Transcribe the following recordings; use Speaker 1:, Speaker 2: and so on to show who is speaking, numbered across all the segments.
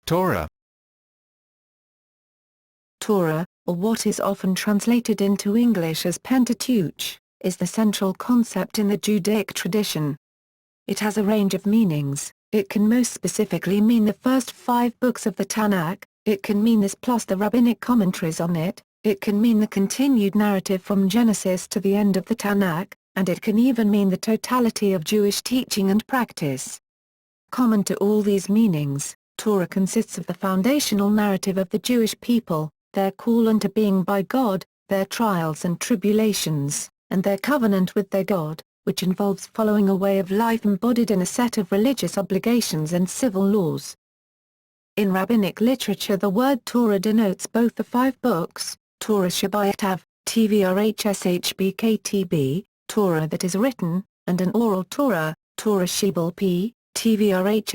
Speaker 1: Torah.
Speaker 2: Torah, or what is often translated into English as Pentateuch, is the central concept in the Judaic tradition. It has a range of meanings. It can most specifically mean the first 5 books of the Tanakh, it can mean this plus the rabbinic commentaries on it can mean the continued narrative from Genesis to the end of the Tanakh, and it can even mean the totality of Jewish teaching and practice. Common to all these meanings, Torah consists of the foundational narrative of the Jewish people, their call unto being by God, their trials and tribulations, and their covenant with their God, which involves following a way of life embodied in a set of religious obligations and civil laws. In rabbinic literature the word Torah denotes both the 5 books, Torah Shabbat, Tvrhshbktb, Torah that is written, and an oral Torah, Torah Shibal P, Tvrhshblph,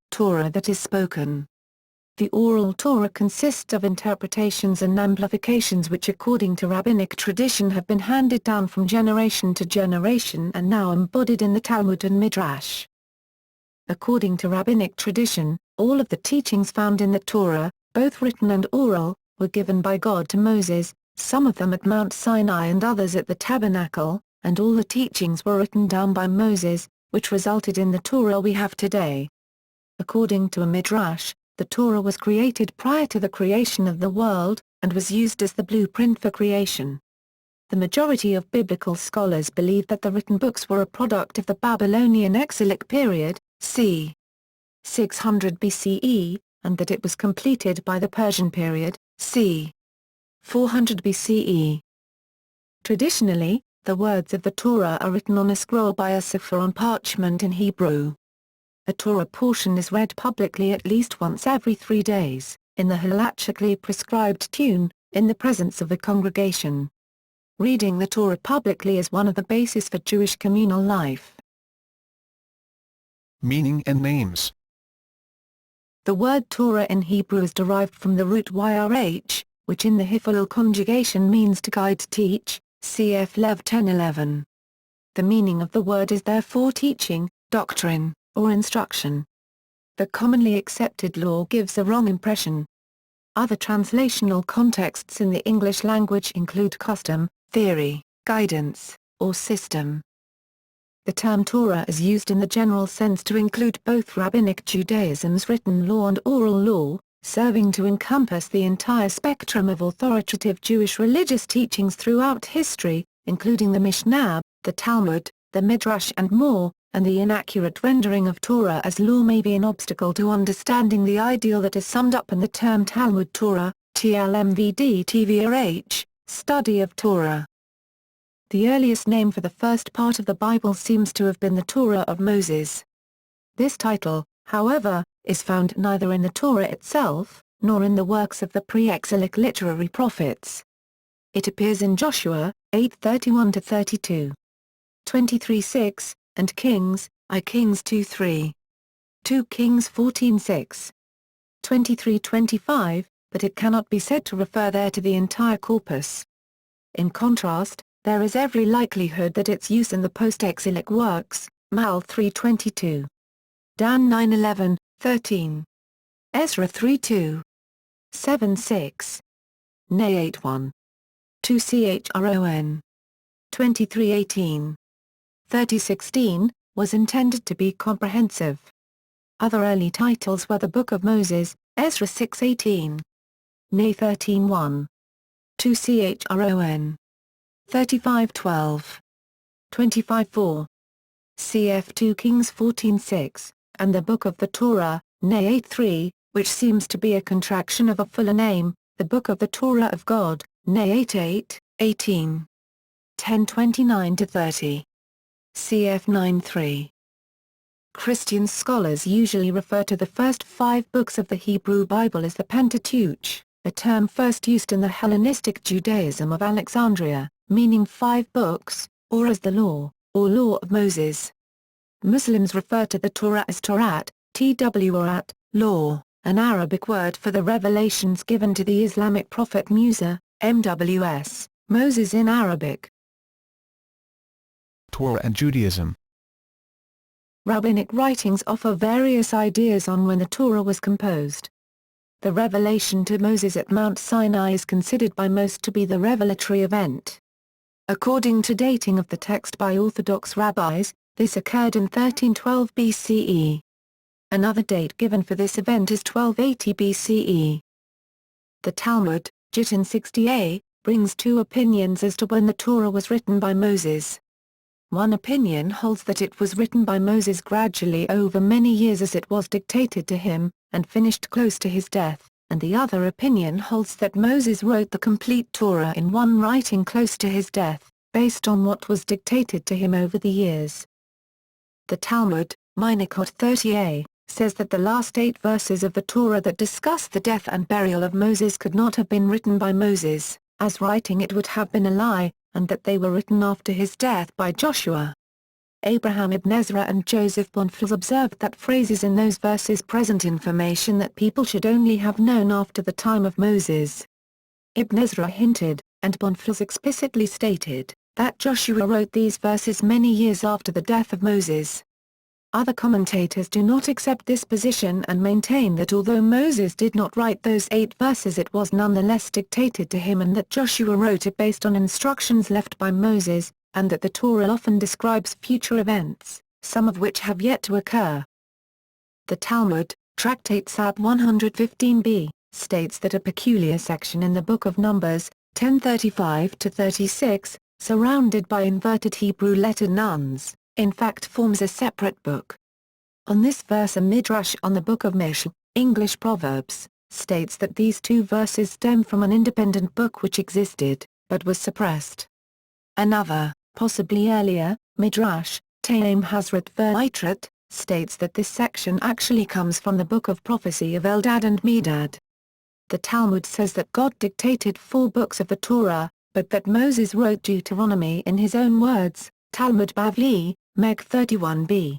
Speaker 2: Torah that is spoken. The oral Torah consists of interpretations and amplifications which according to rabbinic tradition have been handed down from generation to generation and now embodied in the Talmud and Midrash. According to rabbinic tradition, all of the teachings found in the Torah, both written and oral, were given by God to Moses, some of them at Mount Sinai and others at the Tabernacle, and all the teachings were written down by Moses, which resulted in the Torah we have today. According to a Midrash, the Torah was created prior to the creation of the world, and was used as the blueprint for creation. The majority of biblical scholars believe that the written books were a product of the Babylonian exilic period, c. 600 BCE, and that it was completed by the Persian period, c. 400 BCE. Traditionally, the words of the Torah are written on a scroll by a sefer on parchment in Hebrew. A Torah portion is read publicly at least once every 3 days, in the halachically prescribed tune, in the presence of a congregation. Reading the Torah publicly is one of the bases for Jewish communal life.
Speaker 1: Meaning and names.
Speaker 2: The word Torah in Hebrew is derived from the root yrh, which in the Hifalil conjugation means to guide, teach, cf. Lev 10:11. The meaning of the word is therefore teaching, doctrine, or instruction. The commonly accepted law gives a wrong impression. Other translational contexts in the English language include custom, theory, guidance, or system. The term Torah is used in the general sense to include both rabbinic Judaism's written law and oral law, serving to encompass the entire spectrum of authoritative Jewish religious teachings throughout history, including the Mishnah, the Talmud, the Midrash and more, and the inaccurate rendering of Torah as law may be an obstacle to understanding the ideal that is summed up in the term Talmud Torah, TLMVD TVRH, study of Torah. The earliest name for the first part of the Bible seems to have been the Torah of Moses. This title, however, is found neither in the Torah itself, nor in the works of the pre-exilic literary prophets. It appears in Joshua, 8:31-32. 23:6, and Kings, I Kings 2:3. 2 Kings 14:6. 23:25, but it cannot be said to refer there to the entire corpus. In contrast, there is every likelihood that its use in the post-exilic works, Mal 3:22. Dan 9:11, 13. Ezra 3:2. 7:6. Nay 8:1. 2 Chron. 23:18. 30:16, was intended to be comprehensive. Other early titles were the Book of Moses, Ezra 6:18. Nay 13:1. 2 Chron. 35:12. 25:4. Cf 2 Kings 14:6, and the Book of the Torah, Nay 8:3, which seems to be a contraction of a fuller name, the Book of the Torah of God, Nay 8:8, 18. 10:29-30. Cf 9:3. Christian scholars usually refer to the first 5 books of the Hebrew Bible as the Pentateuch, a term first used in the Hellenistic Judaism of Alexandria, meaning 5 books, or as the law, or law of Moses. Muslims refer to the Torah as Torat, Twrat, law, an Arabic word for the revelations given to the Islamic prophet Musa, MWS, Moses in Arabic.
Speaker 1: Torah and Judaism.
Speaker 2: Rabbinic writings offer various ideas on when the Torah was composed. The revelation to Moses at Mount Sinai is considered by most to be the revelatory event. According to dating of the text by Orthodox rabbis, this occurred in 1312 BCE. Another date given for this event is 1280 BCE. The Talmud, Gittin 60a, brings two opinions as to when the Torah was written by Moses. One opinion holds that it was written by Moses gradually over many years as it was dictated to him, and finished close to his death, and the other opinion holds that Moses wrote the complete Torah in one writing close to his death, based on what was dictated to him over the years. The Talmud, Minachot 30a, says that the last 8 verses of the Torah that discuss the death and burial of Moses could not have been written by Moses, as writing it would have been a lie, and that they were written after his death by Joshua. Abraham ibn Ezra and Joseph Bonfils observed that phrases in those verses present information that people should only have known after the time of Moses. Ibn Ezra hinted, and Bonfils explicitly stated, that Joshua wrote these verses many years after the death of Moses. Other commentators do not accept this position and maintain that although Moses did not write those 8 verses, it was nonetheless dictated to him, and that Joshua wrote it based on instructions left by Moses, and that the Torah often describes future events, some of which have yet to occur. The Talmud, Tractate Sab 115b, states that a peculiar section in the Book of Numbers, 10:35-36, surrounded by inverted Hebrew letter nuns, in fact forms a separate book. On this verse a midrash on the Book of Mishl, English Proverbs, states that these 2 verses stem from an independent book which existed, but was suppressed. Another, possibly earlier, midrash, Ta'im Hazrat V'Itrat, states that this section actually comes from the Book of Prophecy of Eldad and Medad. The Talmud says that God dictated 4 books of the Torah, but that Moses wrote Deuteronomy in his own words, Talmud Bavli, Meg 31b.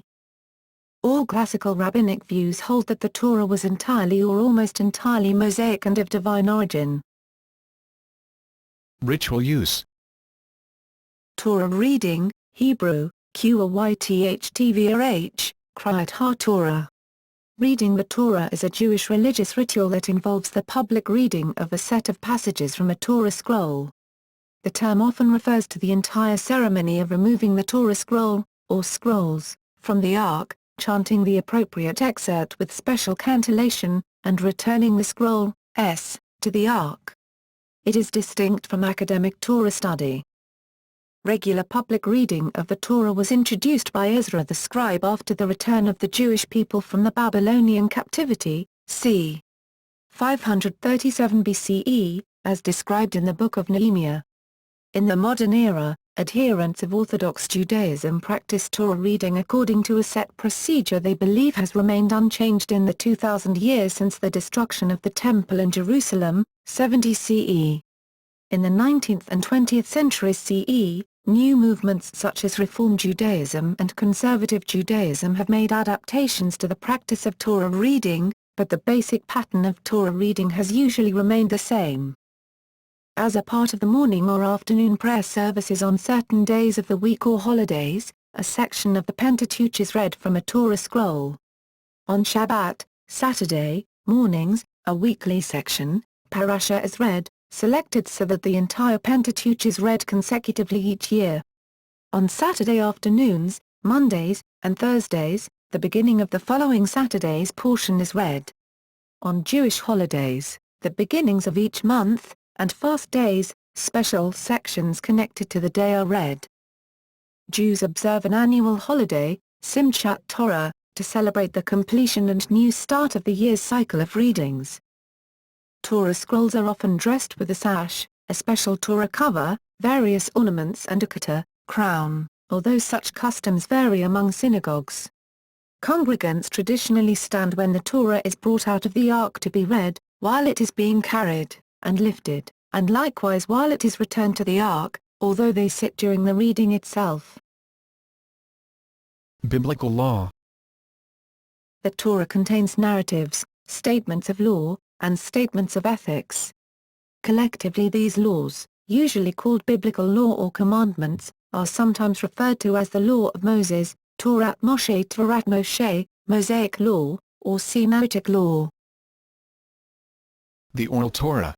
Speaker 2: All classical rabbinic views hold that the Torah was entirely or almost entirely Mosaic and of divine origin.
Speaker 1: Ritual use.
Speaker 2: Torah reading, Hebrew, Qythtvrh, Kriyat HaTorah. Reading the Torah is a Jewish religious ritual that involves the public reading of a set of passages from a Torah scroll. The term often refers to the entire ceremony of removing the Torah scroll, or scrolls, from the ark, chanting the appropriate excerpt with special cantillation, and returning the scroll, to the ark. It is distinct from academic Torah study. Regular public reading of the Torah was introduced by Ezra the scribe after the return of the Jewish people from the Babylonian captivity, c. 537 BCE, as described in the Book of Nehemiah. In the modern era, adherents of Orthodox Judaism practice Torah reading according to a set procedure they believe has remained unchanged in the 2,000 years since the destruction of the Temple in Jerusalem, 70 CE. In the 19th and 20th centuries CE, new movements such as Reform Judaism and Conservative Judaism have made adaptations to the practice of Torah reading, but the basic pattern of Torah reading has usually remained the same. As a part of the morning or afternoon prayer services on certain days of the week or holidays, a section of the Pentateuch is read from a Torah scroll. On Shabbat, Saturday, mornings, a weekly section, Parasha is read, selected so that the entire Pentateuch is read consecutively each year. On Saturday afternoons, Mondays, and Thursdays, the beginning of the following Saturday's portion is read. On Jewish holidays, the beginnings of each month, and fast days, special sections connected to the day are read. Jews observe an annual holiday, Simchat Torah, to celebrate the completion and new start of the year's cycle of readings. Torah scrolls are often dressed with a sash, a special Torah cover, various ornaments and a kata, crown, although such customs vary among synagogues. Congregants traditionally stand when the Torah is brought out of the ark to be read, while it is being carried and lifted, and likewise while it is returned to the ark, although they sit during the reading itself.
Speaker 1: Biblical law.
Speaker 2: The Torah contains narratives, statements of law, and statements of ethics. Collectively these laws, usually called biblical law or commandments, are sometimes referred to as the Law of Moses, Torat Moshe, Mosaic law, or Sinaitic law.
Speaker 1: The Oral Torah.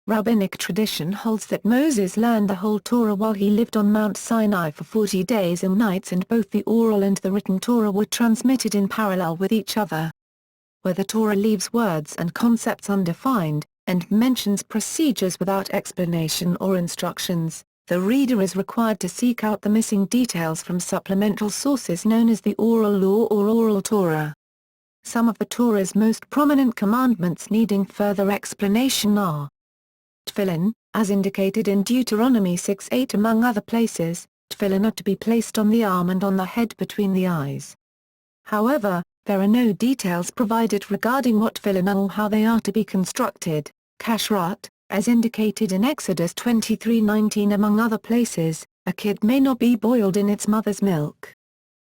Speaker 2: Rabbinic tradition holds that Moses learned the whole Torah while he lived on Mount Sinai for 40 days and nights, and both the oral and the written Torah were transmitted in parallel with each other. Where the Torah leaves words and concepts undefined, and mentions procedures without explanation or instructions, the reader is required to seek out the missing details from supplemental sources known as the oral law or oral Torah. Some of the Torah's most prominent commandments needing further explanation are Tefillin, as indicated in Deuteronomy 6:8 among other places, tefillin are to be placed on the arm and on the head between the eyes. However, there are no details provided regarding what tefillin are or how they are to be constructed. Kashrut, as indicated in Exodus 23:19 among other places, a kid may not be boiled in its mother's milk.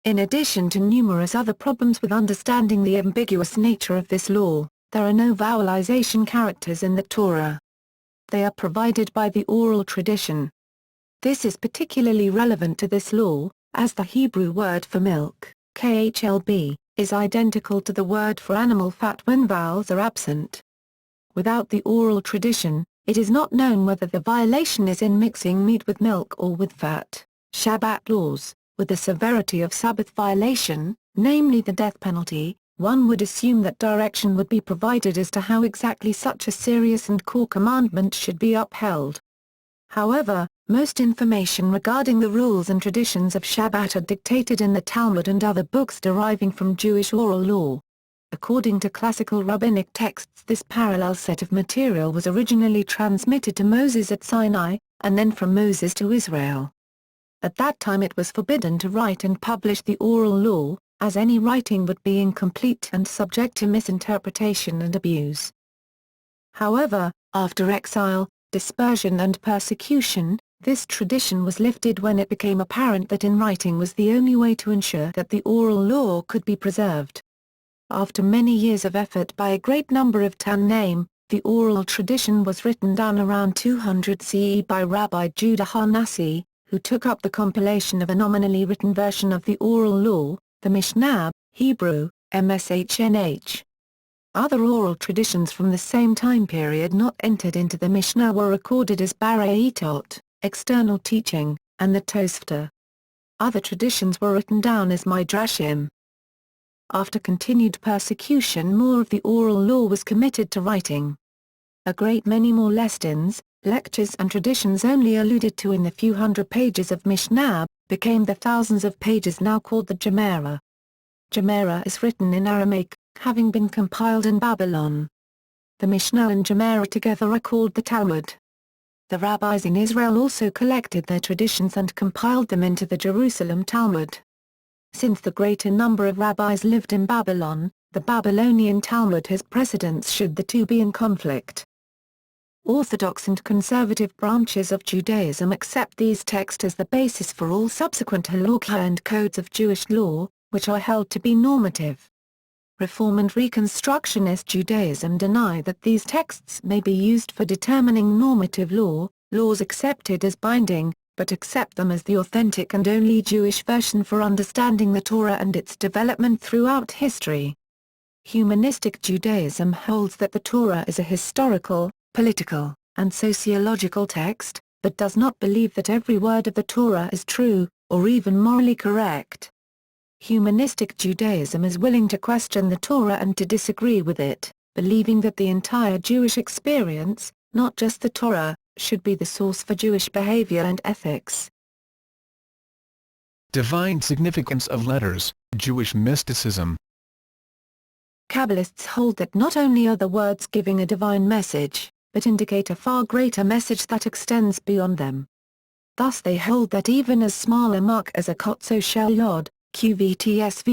Speaker 2: In addition to numerous other problems with understanding the ambiguous nature of this law, there are no vowelization characters in the Torah. They are provided by the oral tradition. This is particularly relevant to this law, as the Hebrew word for milk, khlb, is identical to the word for animal fat when vowels are absent. Without the oral tradition, it is not known whether the violation is in mixing meat with milk or with fat. Shabbat laws, with the severity of Sabbath violation, namely the death penalty, one would assume that direction would be provided as to how exactly such a serious and core commandment should be upheld. However, most information regarding the rules and traditions of Shabbat are dictated in the Talmud and other books deriving from Jewish oral law. According to classical rabbinic texts, this parallel set of material was originally transmitted to Moses at Sinai, and then from Moses to Israel. At that time it was forbidden to write and publish the oral law, as any writing would be incomplete and subject to misinterpretation and abuse. However, after exile, dispersion and persecution, this tradition was lifted when it became apparent that in writing was the only way to ensure that the oral law could be preserved. After many years of effort by a great number of Tannaim, the oral tradition was written down around 200 CE by Rabbi Judah Hanassi, who took up the compilation of a nominally written version of the oral law, the Mishnah, Hebrew, MSHNH. Other oral traditions from the same time period not entered into the Mishnah were recorded as Baraitot, external teaching, and the Tosfta. Other traditions were written down as Midrashim. After continued persecution, more of the oral law was committed to writing. A great many more lessons, lectures and traditions only alluded to in the few hundred pages of Mishnah, became the thousands of pages now called the Gemara. Gemara is written in Aramaic, having been compiled in Babylon. The Mishnah and Gemara together are called the Talmud. The rabbis in Israel also collected their traditions and compiled them into the Jerusalem Talmud. Since the greater number of rabbis lived in Babylon, the Babylonian Talmud has precedence should the two be in conflict. Orthodox and conservative branches of Judaism accept these texts as the basis for all subsequent halakha and codes of Jewish law, which are held to be normative. Reform and Reconstructionist Judaism deny that these texts may be used for determining normative law, laws accepted as binding, but accept them as the authentic and only Jewish version for understanding the Torah and its development throughout history. Humanistic Judaism holds that the Torah is a historical, political, and sociological text, but does not believe that every word of the Torah is true, or even morally correct. Humanistic Judaism is willing to question the Torah and to disagree with it, believing that the entire Jewish experience, not just the Torah, should be the source for Jewish behavior and ethics.
Speaker 1: Divine significance of letters, Jewish mysticism.
Speaker 2: Kabbalists hold that not only are the words giving a divine message, but indicate a far greater message that extends beyond them. Thus they hold that even as small a mark as a kotso shel yod, qvtsvshlyvd,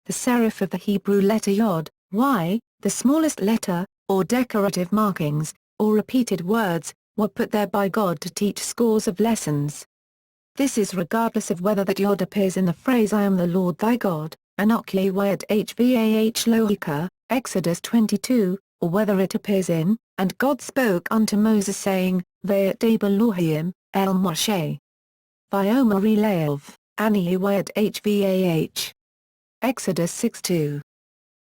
Speaker 2: the serif of the Hebrew letter yod, y, the smallest letter, or decorative markings, or repeated words, were put there by God to teach scores of lessons. This is regardless of whether that yod appears in the phrase I am the Lord thy God, Anokye Yad Hvah Lohika, Exodus 22, or whether it appears in, and God spoke unto Moses saying, Ve'at Elohim, El Moshe. Viomer Relayov, Aniuayat Hvah. Exodus 6:2.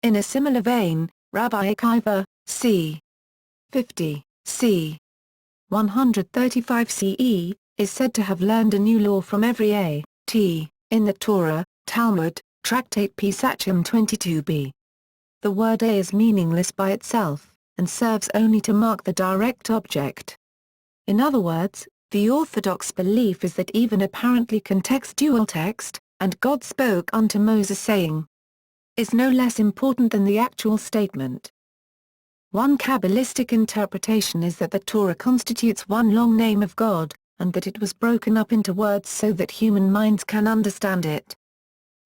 Speaker 2: In a similar vein, Rabbi Akiva, c. 50, c. 135 CE, is said to have learned a new law from every A.T. in the Torah, Talmud, Tractate Pesachim 22b. The word A is meaningless by itself, and serves only to mark the direct object. In other words, the Orthodox belief is that even apparently contextual text, "and God spoke unto Moses saying," is no less important than the actual statement. One Kabbalistic interpretation is that the Torah constitutes one long name of God, and that it was broken up into words so that human minds can understand it.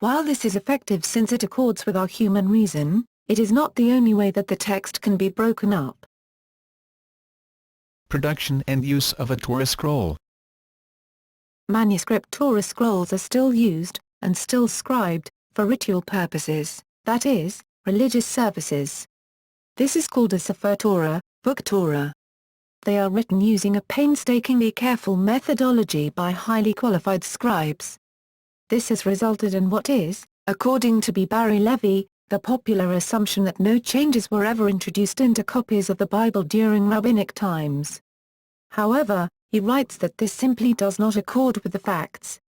Speaker 2: While this is effective since it accords with our human reason, it is not the only way that the text can be broken up.
Speaker 1: Production and use of a Torah scroll.
Speaker 2: Manuscript Torah scrolls are still used, and still scribed, for ritual purposes, that is, religious services. This is called a Sefer Torah, Book Torah. They are written using a painstakingly careful methodology by highly qualified scribes. This has resulted in what is, according to B. Barry Levy, the popular assumption that no changes were ever introduced into copies of the Bible during rabbinic times. However, he writes that this simply does not accord with the facts.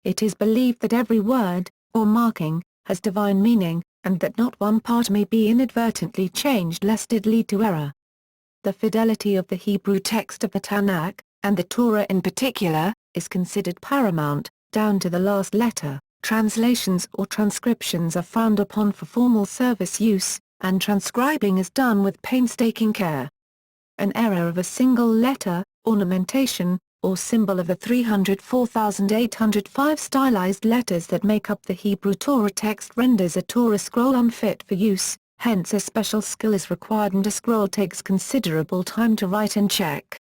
Speaker 2: It is believed that every word, or marking, has divine meaning, and that not one part may be inadvertently changed lest it lead to error. The fidelity of the Hebrew text of the Tanakh, and the Torah in particular, is considered paramount, down to the last letter. Translations or transcriptions are frowned upon for formal service use, and transcribing is done with painstaking care. An error of a single letter, ornamentation, or symbol of the 304,805 stylized letters that make up the Hebrew Torah text renders a Torah scroll unfit for use, hence a special skill is required and a scroll takes considerable time to write and check.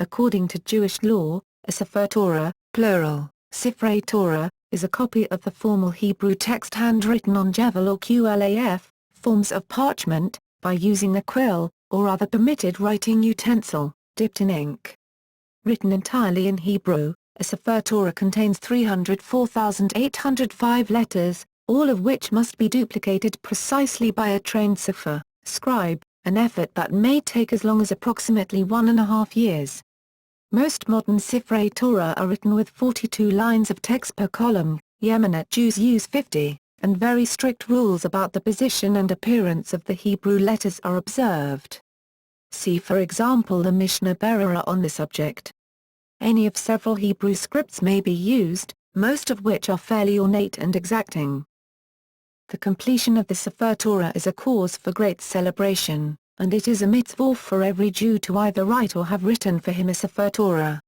Speaker 2: According to Jewish law, a Sefer Torah, plural, Sifrei Torah, is a copy of the formal Hebrew text handwritten on Jevel or Qlaf, forms of parchment, by using a quill, or other permitted writing utensil, dipped in ink. Written entirely in Hebrew, a Sefer Torah contains 304,805 letters, all of which must be duplicated precisely by a trained sefer, scribe, an effort that may take as long as approximately 1.5 years. Most modern Sifrei Torah are written with 42 lines of text per column. Yemenite Jews use 50, and very strict rules about the position and appearance of the Hebrew letters are observed. See for example the Mishnah Berurah on the subject. Any of several Hebrew scripts may be used, most of which are fairly ornate and exacting. The completion of the Sefer Torah is a cause for great celebration, and it is a mitzvah for every Jew to either write or have written for him a Sefer Torah.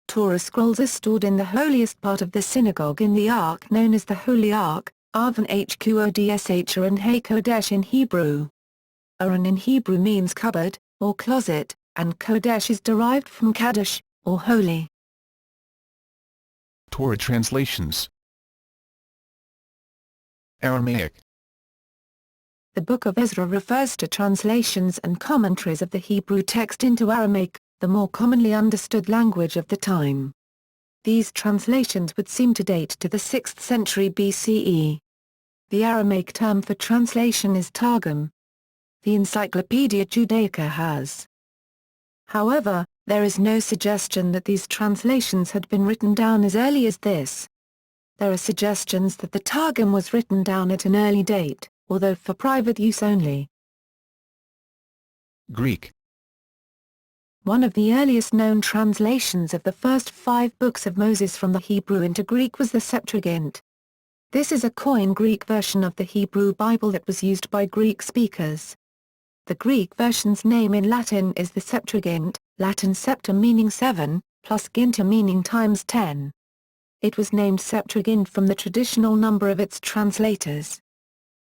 Speaker 2: Torah scrolls are stored in the holiest part of the synagogue in the Ark known as the Holy Ark, Arvan Hqodsh Aron HaKodesh in Hebrew. Aron in Hebrew means cupboard, or closet, and Kodesh is derived from Kadosh, or holy.
Speaker 1: Torah translations. Aramaic.
Speaker 2: The Book of Ezra refers to translations and commentaries of the Hebrew text into Aramaic, the more commonly understood language of the time. These translations would seem to date to the 6th century BCE. The Aramaic term for translation is Targum. The Encyclopedia Judaica has. However, there is no suggestion that these translations had been written down as early as this. There are suggestions that the Targum was written down at an early date, although for private use only.
Speaker 1: Greek.
Speaker 2: One of the earliest known translations of the first 5 books of Moses from the Hebrew into Greek was the Septuagint. This is a Koine Greek version of the Hebrew Bible that was used by Greek speakers. The Greek version's name in Latin is the Septuagint, Latin septa meaning 7, plus ginta meaning times 10. It was named Septuagint from the traditional number of its translators.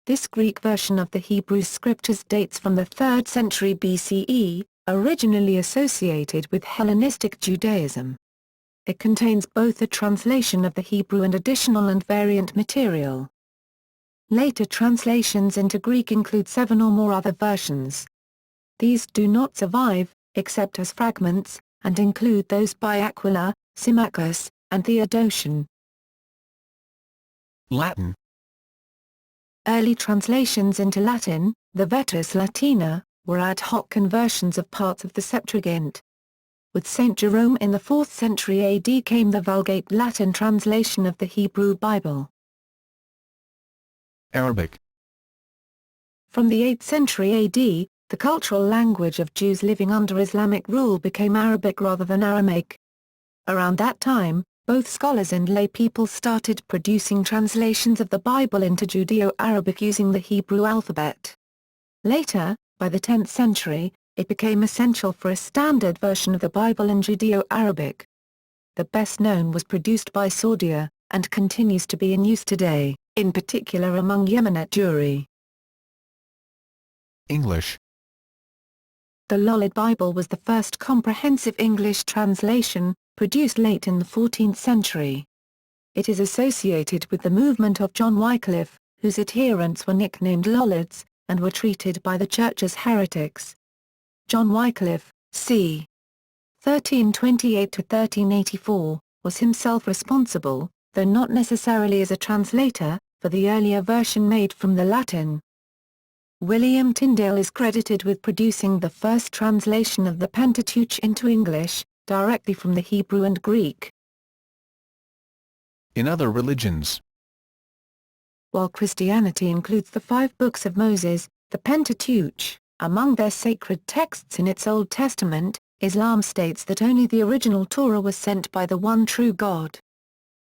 Speaker 2: This Greek version of the Hebrew scriptures dates from the 3rd century BCE, originally associated with Hellenistic Judaism. It contains both a translation of the Hebrew and additional and variant material. Later translations into Greek include 7 or more other versions. These do not survive, except as fragments, and include those by Aquila, Symmachus, and Theodotion.
Speaker 1: Latin.
Speaker 2: Early translations into Latin, the Vetus Latina, were ad hoc conversions of parts of the Septuagint. With St. Jerome in the 4th century AD came the Vulgate Latin translation of the Hebrew Bible.
Speaker 1: Arabic.
Speaker 2: From the 8th century AD, the cultural language of Jews living under Islamic rule became Arabic rather than Aramaic. Around that time, both scholars and lay people started producing translations of the Bible into Judeo-Arabic using the Hebrew alphabet. Later, by the 10th century, it became essential for a standard version of the Bible in Judeo-Arabic. The best known was produced by Saudia, and continues to be in use today, in particular among Yemenite Jewry.
Speaker 1: English.
Speaker 2: The Lollard Bible was the first comprehensive English translation, produced late in the 14th century. It is associated with the movement of John Wycliffe, whose adherents were nicknamed Lollards, and were treated by the Church as heretics. John Wycliffe, c. 1328–1384, was himself responsible, though not necessarily as a translator, for the earlier version made from the Latin. William Tyndale is credited with producing the first translation of the Pentateuch into English, directly from the Hebrew and Greek.
Speaker 1: In other religions.
Speaker 2: While Christianity includes the 5 books of Moses, the Pentateuch, among their sacred texts in its Old Testament, Islam states that only the original Torah was sent by the one true God.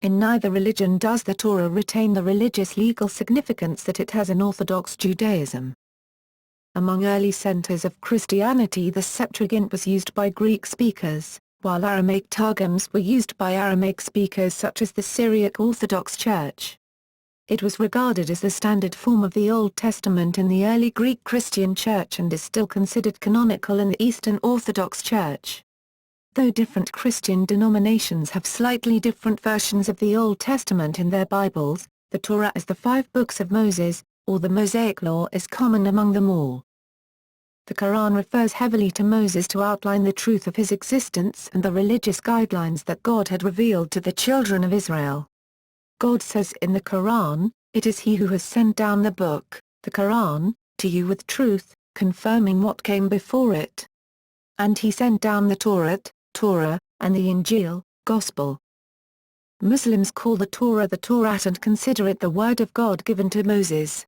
Speaker 2: In neither religion does the Torah retain the religious legal significance that it has in Orthodox Judaism. Among early centers of Christianity, the Septuagint was used by Greek speakers, while Aramaic Targums were used by Aramaic speakers such as the Syriac Orthodox Church. It was regarded as the standard form of the Old Testament in the early Greek Christian Church and is still considered canonical in the Eastern Orthodox Church. Though different Christian denominations have slightly different versions of the Old Testament in their Bibles, the Torah as the 5 books of Moses, or the Mosaic Law, is common among them all. The Quran refers heavily to Moses to outline the truth of his existence and the religious guidelines that God had revealed to the children of Israel. God says in the Quran, "It is He who has sent down the book, the Quran, to you with truth, confirming what came before it. And He sent down the Torah, and the Injil, Gospel." Muslims call the Torah the Torah and consider it the word of God given to Moses.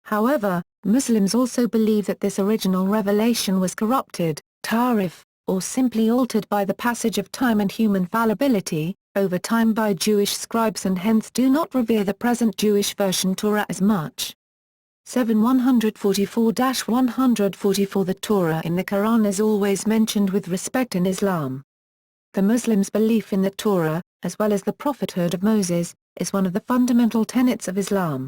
Speaker 2: However, Muslims also believe that this original revelation was corrupted, tahrif, or simply altered by the passage of time and human fallibility, over time by Jewish scribes, and hence do not revere the present Jewish version Torah as much. 7-144-144 The Torah in the Quran is always mentioned with respect in Islam. The Muslims' belief in the Torah, as well as the prophethood of Moses, is one of the fundamental tenets of Islam.